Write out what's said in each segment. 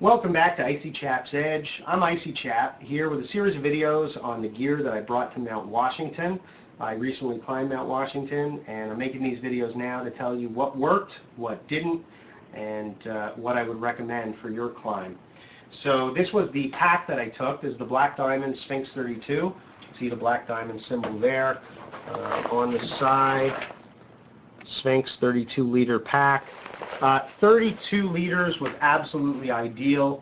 Welcome back to icychap's Edge. I'm icychap here with a series of videos on the gear that I brought to Mount Washington. I recently climbed Mount Washington and I'm making these videos now to tell you what worked, what didn't, and what I would recommend for your climb. So this was the pack that I took. This is the Black Diamond Sphynx 32. You can see the Black Diamond symbol there. On the side, Sphynx 32 liter pack. 32 liters was absolutely ideal.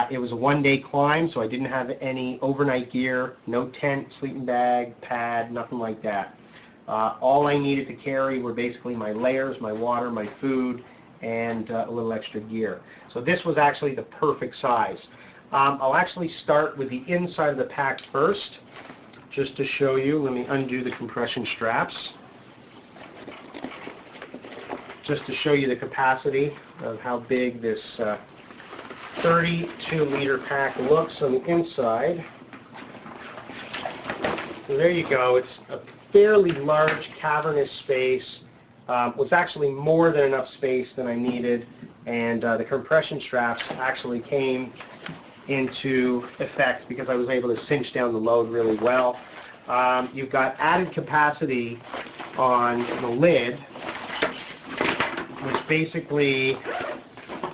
It was a one-day climb, so I didn't have any overnight gear, no tent, sleeping bag, pad, nothing like that. All I needed to carry were basically my layers, my water, my food, and a little extra gear. So this was actually the perfect size. I'll actually start with the inside of the pack first, just to show you. Let me undo the compression straps. Just to show you the capacity of how big this 32-liter pack looks on the inside. So there you go. It's a fairly large cavernous space. Was actually more than enough space than I needed, and the compression straps actually came into effect because I was able to cinch down the load really well. You've got added capacity on the lid, which basically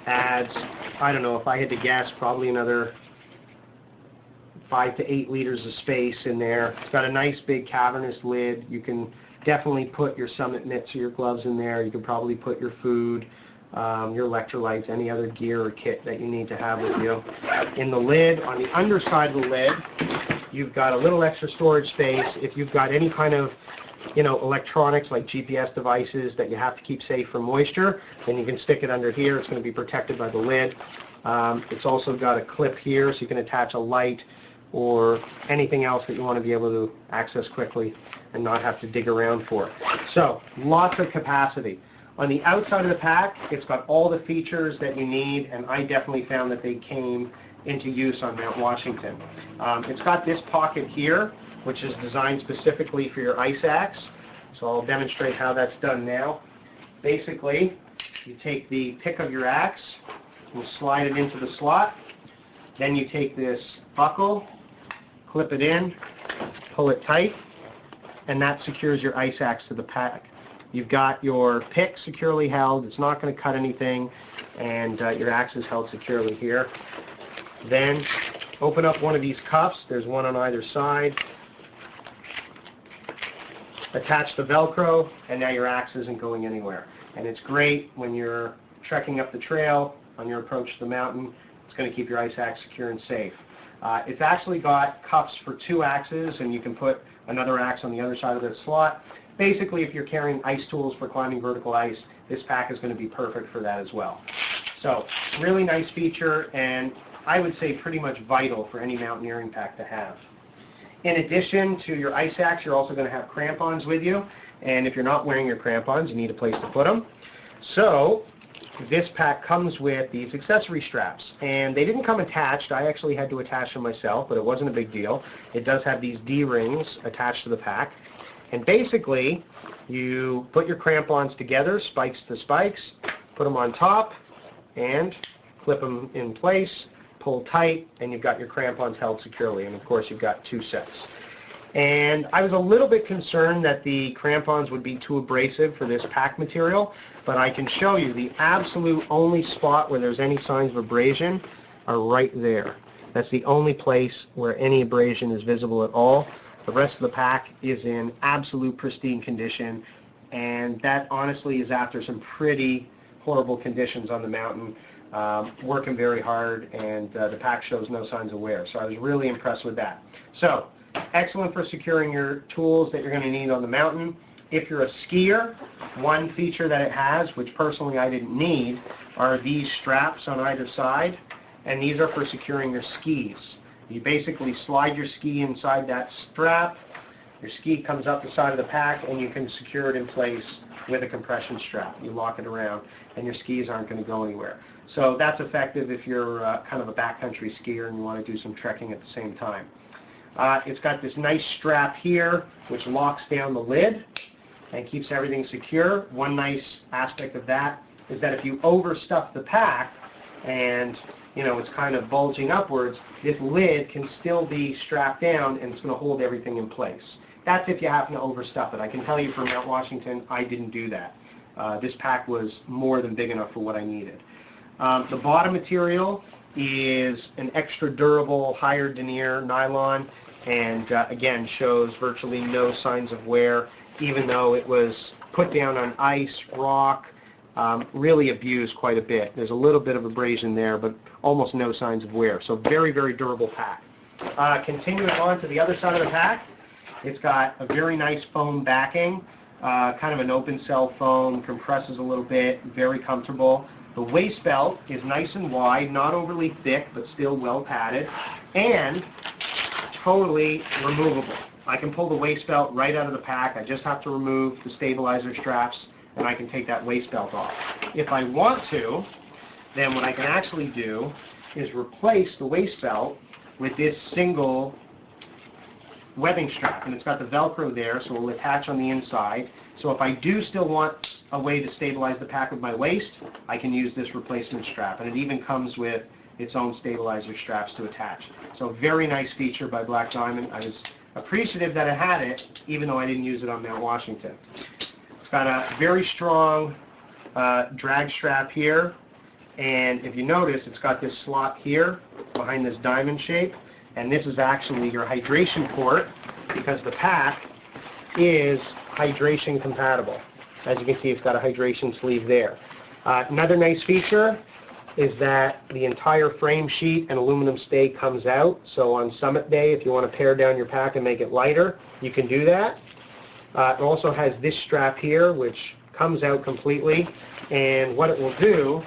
adds, I don't know, if I had to guess, probably another 5 to 8 liters of space in there. It's got a nice big cavernous lid. You can definitely put your summit mitts or your gloves in there. You can probably put your food, your electrolytes, any other gear or kit that you need to have with you. In the lid, on the underside of the lid, you've got a little extra storage space. If you've got any kind of electronics like GPS devices that you have to keep safe from moisture, then you can stick it under here. It's going to be protected by the lid. It's also got a clip here so you can attach a light or anything else that you want to be able to access quickly and not have to dig around for. So, lots of capacity. On the outside of the pack, it's got all the features that you need, and I definitely found that they came into use on Mount Washington. It's got this pocket here, which is designed specifically for your ice axe. So I'll demonstrate how that's done now. Basically, you take the pick of your axe, you slide it into the slot, then you take this buckle, clip it in, pull it tight, and that secures your ice axe to the pack. You've got your pick securely held, it's not going to cut anything, and your axe is held securely here. Then open up one of these cuffs, there's one on either side. Attach the Velcro, and now your axe isn't going anywhere. And it's great when you're trekking up the trail on your approach to the mountain. It's going to keep your ice axe secure and safe. It's actually got cuffs for 2 axes, and you can put another axe on the other side of the slot. Basically, if you're carrying ice tools for climbing vertical ice, this pack is going to be perfect for that as well. So, really nice feature, and I would say pretty much vital for any mountaineering pack to have. In addition to your ice axe, you're also going to have crampons with you, and if you're not wearing your crampons, you need a place to put them. So this pack comes with these accessory straps, and they didn't come attached. I actually had to attach them myself, but it wasn't a big deal. It does have these D-rings attached to the pack, and basically you put your crampons together, spikes to spikes, put them on top, and clip them in place, pull tight, and you've got your crampons held securely, and of course you've got 2 sets. And I was a little bit concerned that the crampons would be too abrasive for this pack material, but I can show you the absolute only spot where there's any signs of abrasion are right there. That's the only place where any abrasion is visible at all. The rest of the pack is in absolute pristine condition, and that honestly is after some pretty horrible conditions on the mountain. Working very hard, and the pack shows no signs of wear. So I was really impressed with that. So, excellent for securing your tools that you're going to need on the mountain. If you're a skier, one feature that it has, which personally I didn't need, are these straps on either side, and these are for securing your skis. You basically slide your ski inside that strap, your ski comes up the side of the pack, and you can secure it in place with a compression strap. You lock it around, and your skis aren't going to go anywhere. So that's effective if you're kind of a backcountry skier and you want to do some trekking at the same time. It's got this nice strap here which locks down the lid and keeps everything secure. One nice aspect of that is that if you overstuff the pack and it's kind of bulging upwards, this lid can still be strapped down and it's going to hold everything in place. That's if you happen to overstuff it. I can tell you for Mount Washington, I didn't do that. This pack was more than big enough for what I needed. The bottom material is an extra durable, higher denier nylon, and again shows virtually no signs of wear, even though it was put down on ice, rock, really abused quite a bit. There's a little bit of abrasion there, but almost no signs of wear. So very, very durable pack. Continuing on to the other side of the pack, it's got a very nice foam backing, kind of an open cell foam, compresses a little bit, very comfortable. The waist belt is nice and wide, not overly thick, but still well padded, and totally removable. I can pull the waist belt right out of the pack. I just have to remove the stabilizer straps, and I can take that waist belt off. If I want to, then what I can actually do is replace the waist belt with this single webbing strap, and it's got the Velcro there, so it will attach on the inside. So if I do still want a way to stabilize the pack with my waist, I can use this replacement strap, and it even comes with its own stabilizer straps to attach. So very nice feature by Black Diamond. I was appreciative that I had it, even though I didn't use it on Mount Washington. It's got a very strong drag strap here, and if you notice, it's got this slot here behind this diamond shape, and this is actually your hydration port, because the pack is hydration compatible. As you can see, it's got a hydration sleeve there. Another nice feature is that the entire frame sheet and aluminum stay comes out, so on summit day, if you want to pare down your pack and make it lighter, you can do that. It also has this strap here, which comes out completely, and what it will do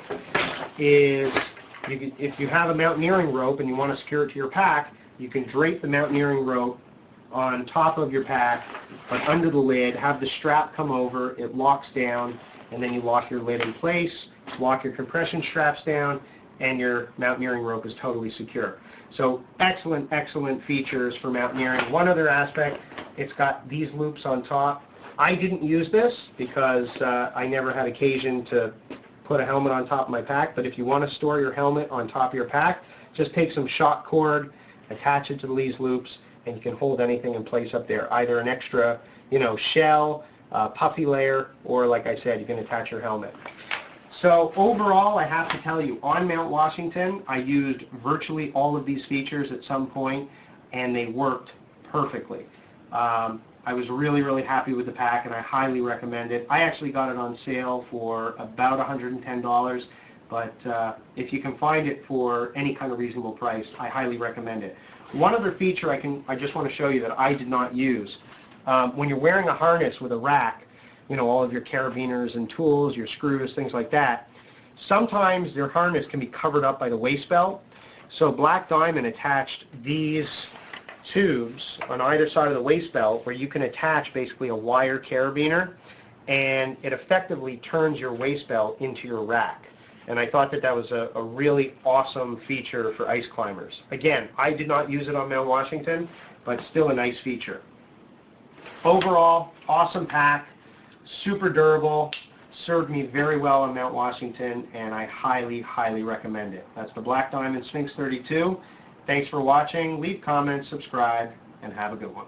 is, if you have a mountaineering rope and you want to secure it to your pack, you can drape the mountaineering rope on top of your pack, but under the lid, have the strap come over, it locks down, and then you lock your lid in place, lock your compression straps down, and your mountaineering rope is totally secure. So excellent, excellent features for mountaineering. One other aspect, it's got these loops on top. I didn't use this because I never had occasion to put a helmet on top of my pack, but if you want to store your helmet on top of your pack, just take some shock cord, attach it to these loops, and you can hold anything in place up there, either an extra, shell, puffy layer, or like I said, you can attach your helmet. So overall, I have to tell you, on Mount Washington, I used virtually all of these features at some point, and they worked perfectly. I was really, really happy with the pack, and I highly recommend it. I actually got it on sale for about $110, but if you can find it for any kind of reasonable price, I highly recommend it. One other feature I just want to show you that I did not use. When you're wearing a harness with a rack, all of your carabiners and tools, your screws, things like that, sometimes your harness can be covered up by the waist belt. So Black Diamond attached these tubes on either side of the waist belt where you can attach basically a wire carabiner, and it effectively turns your waist belt into your rack. And I thought that was a really awesome feature for ice climbers. Again, I did not use it on Mount Washington, but still a nice feature. Overall, awesome pack, super durable, served me very well on Mount Washington, and I highly, highly recommend it. That's the Black Diamond Sphynx 32. Thanks for watching. Leave comments, subscribe, and have a good one.